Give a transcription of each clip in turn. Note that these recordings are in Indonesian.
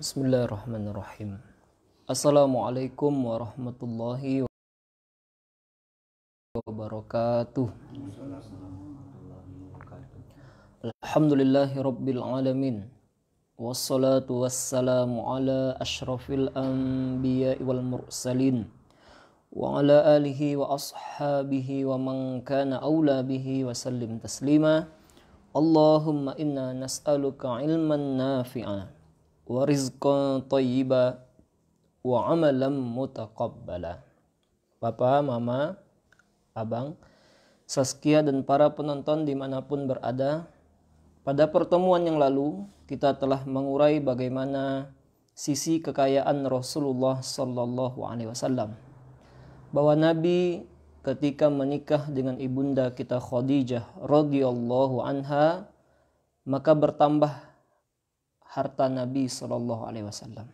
Bismillahirrahmanirrahim. Assalamualaikum warahmatullahi wabarakatuh. Alhamdulillahi rabbil alamin. Wassalatu wassalamu ala ashrafil anbiya wal mursalin. Wa ala alihi wa ashabihi wa man kana awla bihi wa sallim taslima. Allahumma inna nas'aluka ilman nafi'a wa rizqan thayyiba wa amalan mutaqabbala. Bapak, Mama, Abang, Saskia dan para penonton dimanapun berada, pada pertemuan yang lalu kita telah mengurai bagaimana sisi kekayaan Rasulullah Sallallahu Alaihi Wasallam, bahwa Nabi ketika menikah dengan ibunda kita Khadijah radhiyallahu anha, maka bertambah harta Nabi Sallallahu Alaihi Wasallam.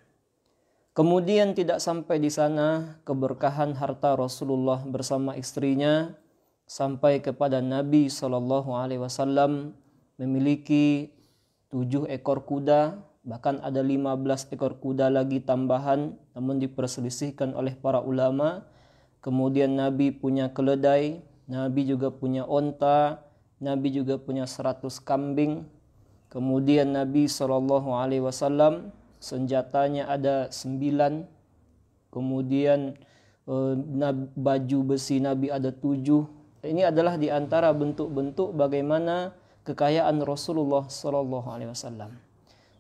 Kemudian tidak sampai di sana, keberkahan harta Rasulullah bersama istrinya sampai kepada Nabi Sallallahu Alaihi Wasallam memiliki 7 ekor kuda, bahkan ada 15 ekor kuda lagi tambahan, namun diperselisihkan oleh para ulama. Kemudian Nabi punya keledai, Nabi juga punya onta, Nabi juga punya 100 kambing. Kemudian Nabi SAW senjatanya ada 9. Kemudian baju besi Nabi ada 7. Ini adalah di antara bentuk-bentuk bagaimana kekayaan Rasulullah SAW.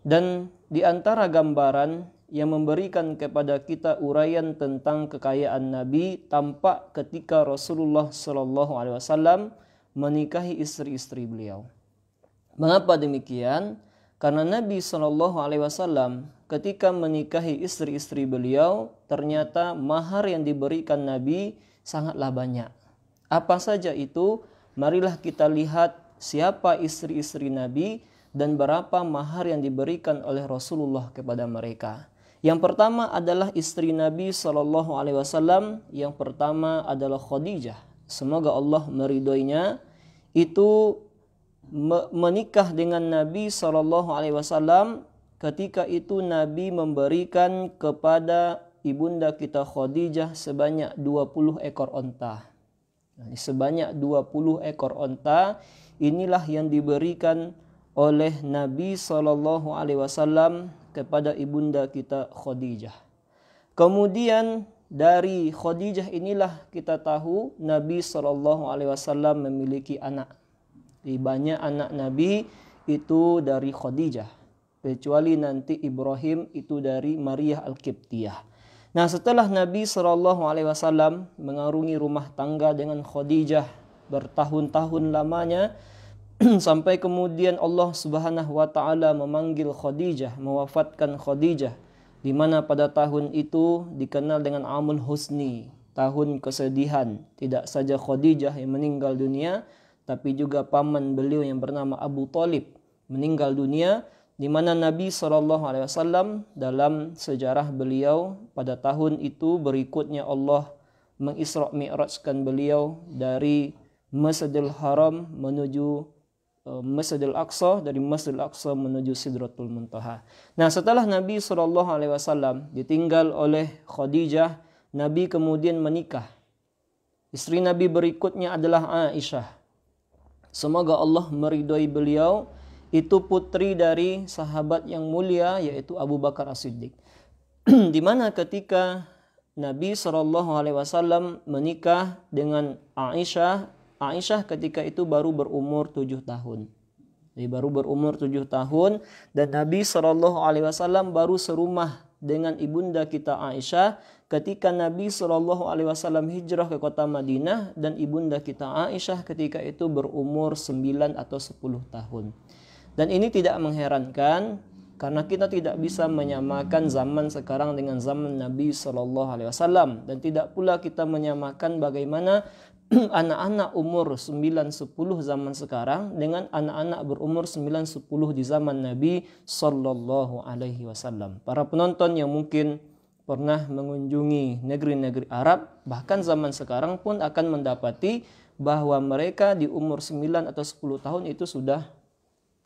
Dan di antara gambaran yang memberikan kepada kita uraian tentang kekayaan Nabi tampak ketika Rasulullah SAW menikahi istri-istri beliau. Mengapa demikian? Karena Nabi SAW ketika menikahi istri-istri beliau, ternyata mahar yang diberikan Nabi sangatlah banyak. Apa saja itu? Marilah kita lihat siapa istri-istri Nabi dan berapa mahar yang diberikan oleh Rasulullah kepada mereka. Yang pertama adalah istri Nabi SAW. Yang pertama adalah Khadijah. Semoga Allah meridhoinya. Itu menikah dengan Nabi SAW. Ketika itu Nabi memberikan kepada ibunda kita Khadijah sebanyak 20 ekor onta. Sebanyak 20 ekor onta inilah yang diberikan oleh Nabi SAW kepada ibunda kita Khadijah. Kemudian dari Khadijah inilah kita tahu Nabi SAW memiliki anak. Banyak anak Nabi itu dari Khadijah, kecuali nanti Ibrahim itu dari Maria Al-Qibtiyah. Nah, setelah Nabi SAW mengarungi rumah tangga dengan Khadijah bertahun-tahun lamanya, sampai kemudian Allah Subhanahu wa taala memanggil Khadijah, mewafatkan Khadijah, di mana pada tahun itu dikenal dengan Amul Husni, tahun kesedihan. Tidak saja Khadijah yang meninggal dunia, tapi juga paman beliau yang bernama Abu Thalib meninggal dunia, di mana Nabi SAW dalam sejarah beliau pada tahun itu berikutnya Allah mengisra mi'rajkan beliau dari Masjidil Haram menuju Masjidil Aqsa, dari Masjidil Aqsa menuju Sidratul Muntaha. Nah, setelah Nabi SAW ditinggal oleh Khadijah, Nabi kemudian menikah. Istri Nabi berikutnya adalah Aisyah. Semoga Allah meridhoi beliau. Itu putri dari sahabat yang mulia, yaitu Abu Bakar As-Siddiq. Di mana ketika Nabi SAW menikah dengan Aisyah, Aisyah ketika itu baru berumur 7 tahun. Jadi baru berumur 7 tahun dan Nabi SAW baru serumah dengan ibunda kita Aisyah ketika Nabi SAW hijrah ke kota Madinah, dan ibunda kita Aisyah ketika itu berumur 9 atau 10 tahun. Dan ini tidak mengherankan karena kita tidak bisa menyamakan zaman sekarang dengan zaman Nabi SAW, dan tidak pula kita menyamakan bagaimana anak-anak umur 9-10 zaman sekarang dengan anak-anak berumur 9-10 di zaman Nabi Sallallahu Alaihi Wasallam. Para penonton yang mungkin pernah mengunjungi negeri-negeri Arab, bahkan zaman sekarang pun akan mendapati bahwa mereka di umur 9 atau 10 tahun itu sudah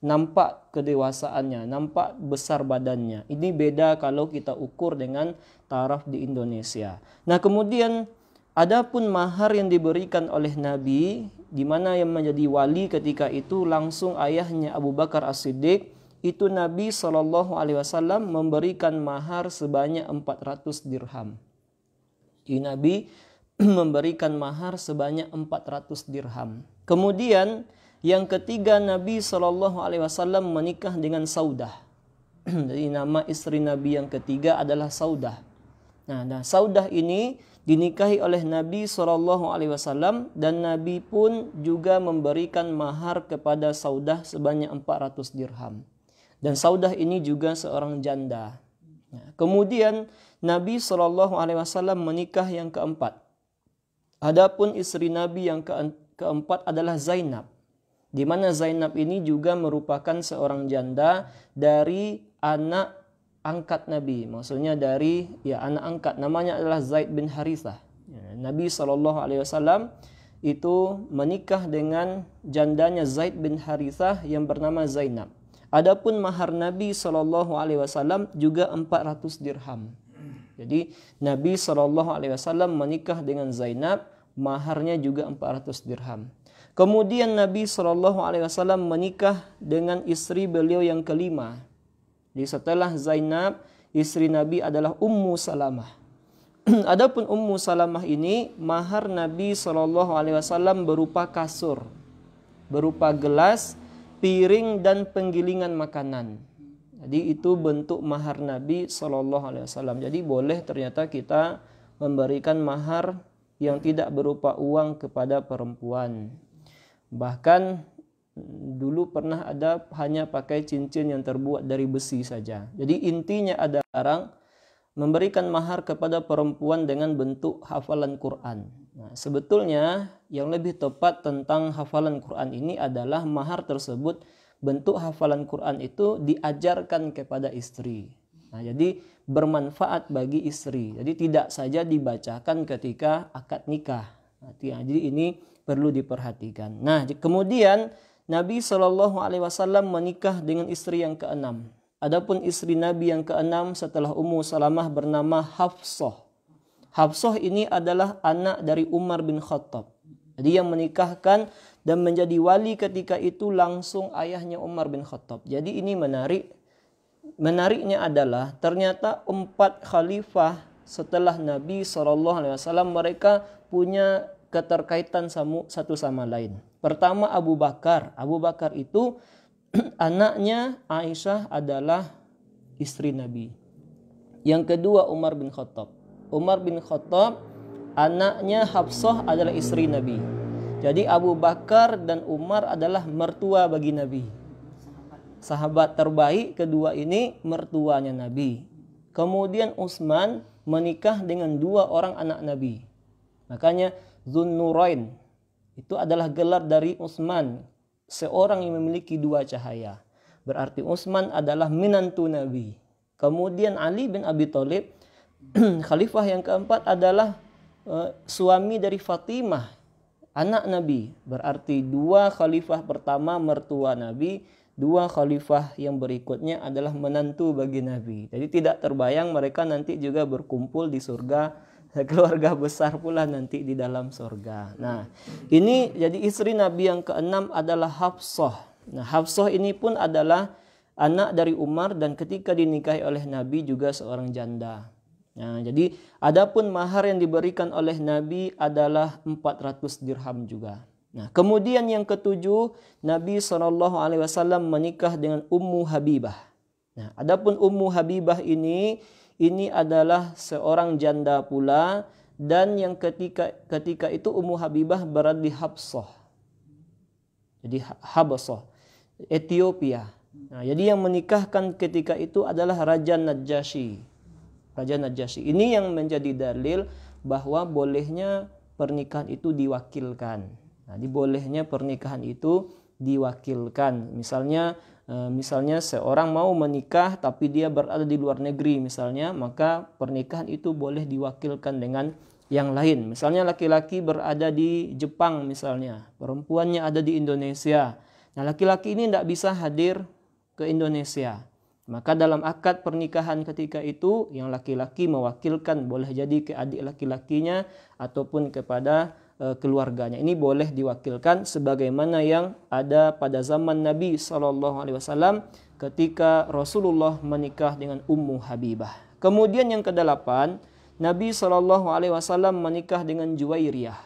nampak kedewasaannya, nampak besar badannya. Ini beda kalau kita ukur dengan taraf di Indonesia. Nah, kemudian adapun mahar yang diberikan oleh Nabi, di mana yang menjadi wali ketika itu langsung ayahnya Abu Bakar As-Siddiq, itu Nabi SAW memberikan mahar sebanyak 400 dirham. Jadi Nabi memberikan mahar sebanyak 400 dirham. Kemudian yang ketiga, Nabi SAW menikah dengan Saudah. Jadi nama istri Nabi yang ketiga adalah Saudah. Nah, Saudah ini dinikahi oleh Nabi SAW dan Nabi pun juga memberikan mahar kepada Saudah sebanyak 400 dirham. Dan Saudah ini juga seorang janda. Nah, kemudian Nabi SAW menikah yang keempat. Adapun istri Nabi yang keempat adalah Zainab. Di mana Zainab ini juga merupakan seorang janda dari anak angkat Nabi. Maksudnya dari anak angkat, namanya adalah Zaid bin Harithah. Nabi SAW itu menikah dengan jandanya Zaid bin Harithah yang bernama Zainab. Adapun mahar Nabi SAW juga 400 dirham. Jadi Nabi SAW menikah dengan Zainab, maharnya juga 400 dirham. Kemudian Nabi SAW menikah dengan istri beliau yang kelima. Jadi setelah Zainab, istri Nabi adalah Ummu Salamah. Adapun Ummu Salamah ini, mahar Nabi SAW berupa kasur, berupa gelas, piring dan penggilingan makanan. Jadi itu bentuk mahar Nabi SAW. Jadi boleh ternyata kita memberikan mahar yang tidak berupa uang kepada perempuan. Bahkan dulu pernah ada hanya pakai cincin yang terbuat dari besi saja. Jadi intinya ada orang memberikan mahar kepada perempuan dengan bentuk hafalan Quran. Nah, sebetulnya yang lebih tepat tentang hafalan Quran ini adalah mahar tersebut, bentuk hafalan Quran itu diajarkan kepada istri. Nah, jadi bermanfaat bagi istri. Jadi tidak saja dibacakan ketika akad nikah. Nah, jadi ini perlu diperhatikan. Nah, kemudian Nabi SAW menikah dengan istri yang keenam. Adapun istri Nabi yang keenam setelah Ummu Salamah bernama Hafsah. Hafsah ini adalah anak dari Umar bin Khattab. Jadi yang menikahkan dan menjadi wali ketika itu langsung ayahnya Umar bin Khattab. Jadi ini menarik. Menariknya adalah ternyata 4 khalifah setelah Nabi SAW mereka punya keterkaitan satu sama lain. Pertama Abu Bakar. Abu Bakar itu anaknya Aisyah adalah istri Nabi. Yang kedua Umar bin Khattab. Umar bin Khattab anaknya Hafsah adalah istri Nabi. Jadi Abu Bakar dan Umar adalah mertua bagi Nabi. Sahabat terbaik kedua ini mertuanya Nabi. Kemudian Utsman menikah dengan 2 orang anak Nabi. Makanya Zunnurain itu adalah gelar dari Utsman, seorang yang memiliki 2 cahaya. Berarti Utsman adalah menantu Nabi. Kemudian Ali bin Abi Thalib khalifah yang keempat adalah suami dari Fatimah, anak Nabi. Berarti 2 khalifah pertama mertua Nabi, 2 khalifah yang berikutnya adalah menantu bagi Nabi. Jadi tidak terbayang mereka nanti juga berkumpul di surga, keluarga besar pula nanti di dalam surga. Nah, ini jadi istri Nabi yang keenam adalah Hafsah. Nah, Hafsah ini pun adalah anak dari Umar dan ketika dinikahi oleh Nabi juga seorang janda. Nah, jadi adapun mahar yang diberikan oleh Nabi adalah 400 dirham juga. Nah, kemudian yang ketujuh, Nabi SAW menikah dengan Ummu Habibah. Nah, adapun Ummu Habibah ini adalah seorang janda pula dan yang ketika itu Ummu Habibah berada di Habsah. Jadi Habsah, Ethiopia. Nah, jadi yang menikahkan ketika itu adalah Raja Najasyi. Raja Najasyi. Ini yang menjadi dalil bahwa bolehnya pernikahan itu diwakilkan. Nah, bolehnya pernikahan itu diwakilkan. Misalnya seorang mau menikah tapi dia berada di luar negeri misalnya, maka pernikahan itu boleh diwakilkan dengan yang lain. Misalnya laki-laki berada di Jepang misalnya, perempuannya ada di Indonesia. Nah, laki-laki ini tidak bisa hadir ke Indonesia. Maka dalam akad pernikahan ketika itu, yang laki-laki mewakilkan, boleh jadi ke adik laki-lakinya ataupun kepada keluarganya. Ini boleh diwakilkan sebagaimana yang ada pada zaman Nabi SAW ketika Rasulullah menikah dengan Ummu Habibah. Kemudian yang kedelapan, Nabi SAW menikah dengan Juwairiyah.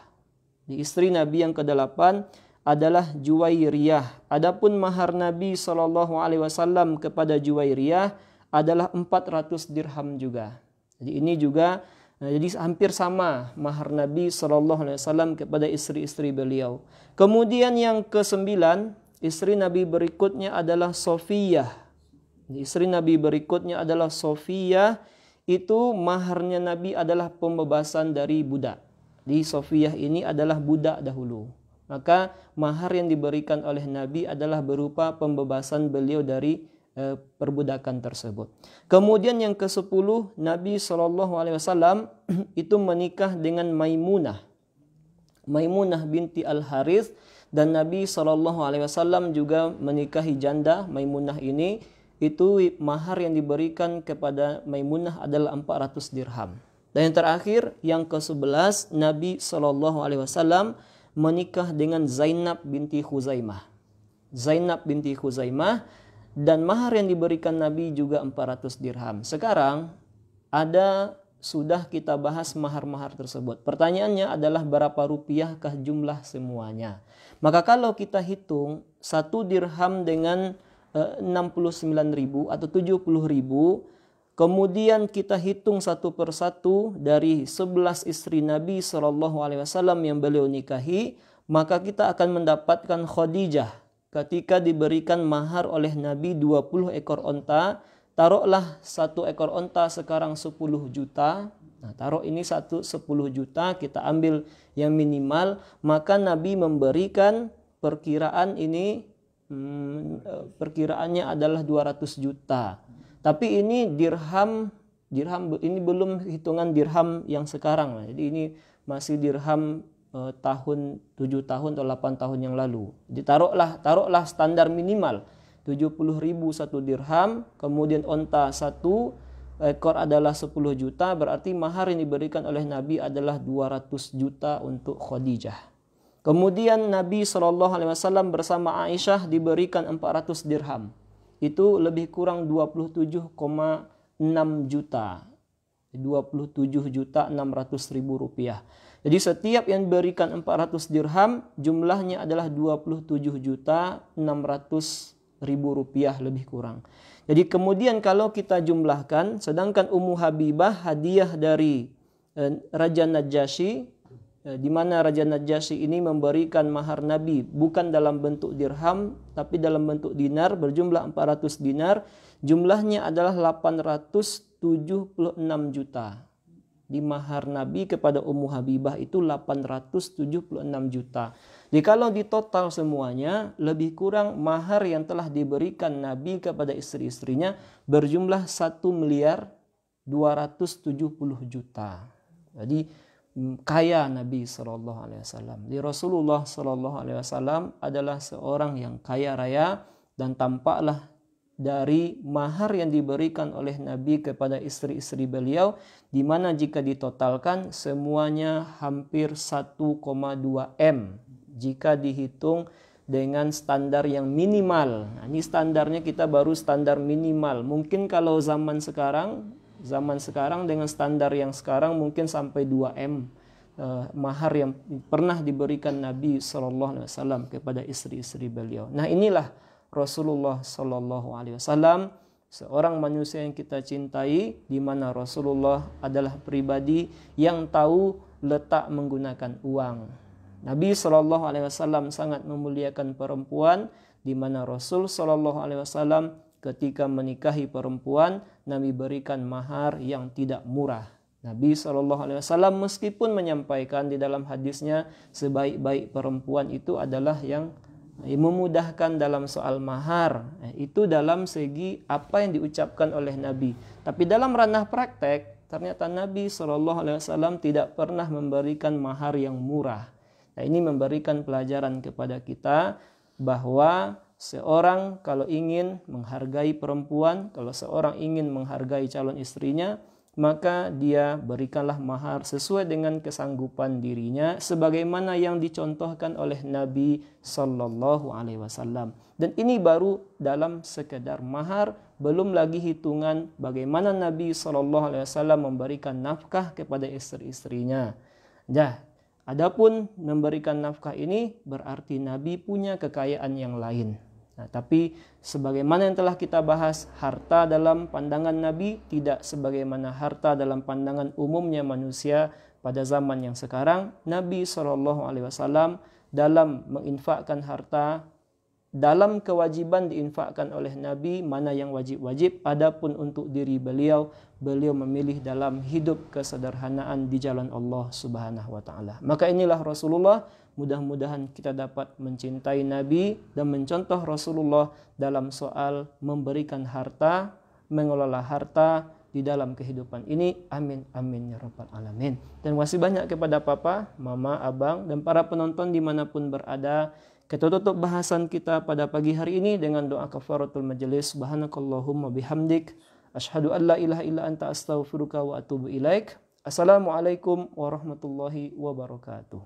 Istri Nabi yang kedelapan adalah Juwairiyah. Adapun mahar Nabi SAW kepada Juwairiyah adalah 400 dirham juga. Jadi ini juga jadi hampir sama mahar Nabi SAW kepada istri-istri beliau. Kemudian yang kesembilan, istri Nabi berikutnya adalah Sofiyah. Istri Nabi berikutnya adalah Sofiyah. Itu maharnya Nabi adalah pembebasan dari budak. Di Sofiyah ini adalah budak dahulu. Maka mahar yang diberikan oleh Nabi adalah berupa pembebasan beliau dari perbudakan tersebut. Kemudian yang ke-10, Nabi SAW itu menikah dengan Maimunah. Maimunah binti Al-Harith, dan Nabi SAW juga menikahi janda Maimunah ini. Itu mahar yang diberikan kepada Maimunah adalah 400 dirham. Dan yang terakhir, yang ke-11, Nabi SAW menikah dengan Zainab binti Khuzaimah. Zainab binti Khuzaimah, dan mahar yang diberikan Nabi juga 400 dirham. Sekarang sudah kita bahas mahar-mahar tersebut. Pertanyaannya adalah berapa rupiahkah jumlah semuanya? Maka kalau kita hitung 1 dirham dengan 69.000 atau 70.000, kemudian kita hitung satu persatu dari 11 istri Nabi SAW yang beliau nikahi, maka kita akan mendapatkan Khadijah ketika diberikan mahar oleh Nabi 20 ekor onta. Taruhlah 1 ekor onta sekarang 10 juta. Nah, taruh ini 10 juta, kita ambil yang minimal, maka Nabi memberikan perkiraan ini, perkiraannya adalah 200 juta. Tapi ini dirham ini belum hitungan dirham yang sekarang. Jadi ini masih dirham tahun 7 tahun atau 8 tahun yang lalu. Jadi taruhlah standar minimal 70.000 1 dirham, kemudian onta 1 ekor adalah 10 juta, berarti mahar yang diberikan oleh Nabi adalah 200 juta untuk Khadijah. Kemudian Nabi SAW bersama Aisyah diberikan 400 dirham. Itu lebih kurang 27,6 juta. 27.600.000 rupiah. Jadi setiap yang diberikan 400 dirham, jumlahnya adalah 27.600.000 rupiah lebih kurang. Jadi kemudian kalau kita jumlahkan, sedangkan Ummu Habibah hadiah dari Raja Najasyi, di mana Raja Najasyi ini memberikan mahar Nabi bukan dalam bentuk dirham tapi dalam bentuk dinar berjumlah 400 dinar, jumlahnya adalah 876 juta. Di mahar Nabi kepada Ummu Habibah itu 876 juta. Jadi kalau ditotal semuanya, lebih kurang mahar yang telah diberikan Nabi kepada istri-istrinya berjumlah 1.270 juta. Jadi kaya Nabi SAW. Di Rasulullah SAW adalah seorang yang kaya raya, dan tampaklah dari mahar yang diberikan oleh Nabi kepada istri-istri beliau, di mana jika ditotalkan semuanya hampir 1,2 M jika dihitung dengan standar yang minimal. Nah, ini standarnya kita baru standar minimal. Mungkin kalau zaman sekarang dengan standar yang sekarang mungkin sampai 2 M mahar yang pernah diberikan Nabi SAW kepada istri-istri beliau. Nah, inilah Rasulullah SAW, seorang manusia yang kita cintai, di mana Rasulullah adalah pribadi yang tahu letak menggunakan uang. Nabi SAW sangat memuliakan perempuan, di mana Rasul SAW ketika menikahi perempuan, Nabi berikan mahar yang tidak murah. Nabi SAW meskipun menyampaikan di dalam hadisnya sebaik-baik perempuan itu adalah yang memudahkan dalam soal mahar, itu dalam segi apa yang diucapkan oleh Nabi. Tapi dalam ranah praktek, ternyata Nabi SAW tidak pernah memberikan mahar yang murah. Nah, ini memberikan pelajaran kepada kita. bahwa seorang kalau ingin menghargai perempuan, kalau seorang ingin menghargai calon istrinya, maka dia berikanlah mahar sesuai dengan kesanggupan dirinya sebagaimana yang dicontohkan oleh Nabi sallallahu alaihi wasallam. Dan ini baru dalam sekedar mahar, belum lagi hitungan bagaimana Nabi sallallahu alaihi wasallam memberikan nafkah kepada istri-istrinya. Nah, adapun memberikan nafkah ini berarti Nabi punya kekayaan yang lain. Nah, tapi sebagaimana yang telah kita bahas, harta dalam pandangan Nabi tidak sebagaimana harta dalam pandangan umumnya manusia pada zaman yang sekarang. Nabi SAW dalam menginfakkan harta, dalam kewajiban diinfakkan oleh Nabi, mana yang wajib-wajib, adapun untuk diri beliau memilih dalam hidup kesederhanaan di jalan Allah Subhanahu wa taala. Maka inilah Rasulullah. Mudah-mudahan kita dapat mencintai Nabi dan mencontoh Rasulullah dalam soal memberikan harta, mengelola harta di dalam kehidupan ini. Amin, amin ya rabbal alamin. Dan masih banyak kepada papa, mama, abang, dan para penonton dimanapun berada. Kita tutup bahasan kita pada pagi hari ini dengan doa kafaratul majelis. Subhanakallahumma bihamdik, asyhadu an la ilaha illa anta astaghfiruka wa atubu ilaik. Assalamualaikum warahmatullahi wabarakatuh.